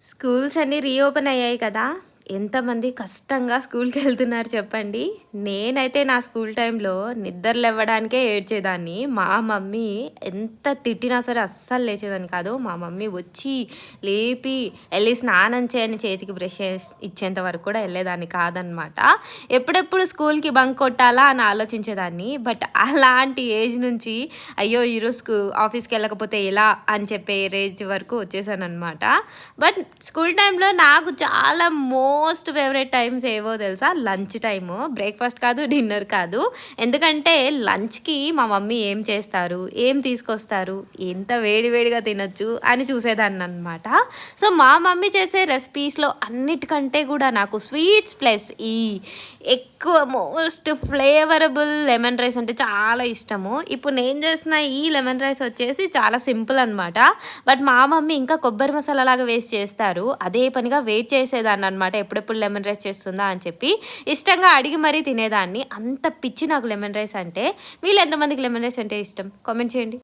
Schools అన్నీ reopen అయ్యాయి కదా! ఎంతమంది కష్టంగా స్కూల్‌కెళ్తున్నారు చెప్పండి. నేనైతే నా స్కూల్ టైమ్‌లో నిద్ర లెవ్వడానికే ఏడ్చేదాన్ని. మా మమ్మీ ఎంత తిట్టినా సరే అస్సలు లేచేదాన్ని కాదు. మా మమ్మీ వచ్చి లేపి "ఎళ్లి స్నానం చేయి" అని చేతికి బ్రష్ ఇచ్చేంత వరకు కూడా ఎళ్ళేదాన్ని కాదనమాట. ఎప్పుడెప్పుడు స్కూల్‌కి బంక్ కొట్టాలా అని ఆలోచించేదాన్ని. బట్ అలాంటి ఏజ్ నుంచి అయ్యో! ఈరోజు ఆఫీస్‌కెళ్ళకపోతే ఎలా అని చెప్పే రేంజ్ వరకు వచ్చేసాననమాట. బట్ స్కూల్ టైంలో నాకు చాలా మోస్ట్ ఫేవరెట్ టైమ్స్ ఏవో తెలుసా? Lunch time. బ్రేక్‌ఫాస్ట్ కాదు, డిన్నర్ కాదు. ఎందుకంటే లంచ్‌కి మా మమ్మీ ఏం చేస్తారు? ఏం తీసుకొస్తారు? ఎంత వేడి వేడిగా తినొచ్చు అని చూసేదాన్ననమాట. సో, మా మమ్మీ చేసే రెసిపీస్‌లో అన్నిటికంటే కూడా నాకు స్వీట్స్ ప్లస్ ఈ ఎక్కువ మోస్ట్ ఫ్లేవరబుల్ లెమన్ రైస్ అంటే చాలా ఇష్టము. ఇప్పుడు నేను చేసిన ఈ లెమన్ రైస్ వచ్చేసి చాలా సింపుల్ అనమాట. బట్ మా మమ్మీ ఇంకా కొబ్బరి మసాలా లాగా వేసి చేస్తారు. అదే పనిగా వెయిట్ చేసేదాన్ననమాట. ఎప్పుడెప్పుడు లెమన్ రైస్ చేస్తుందా అని చెప్పి. ఇష్టంగా అడిగి మరీ తినేదాన్ని. అంత పిచ్చి నాకు లెమన్ రైస్ అంటే. మీలో ఎంతమందికి లెమన్ రైస్ అంటే ఇష్టం? కామెంట్ చేయండి.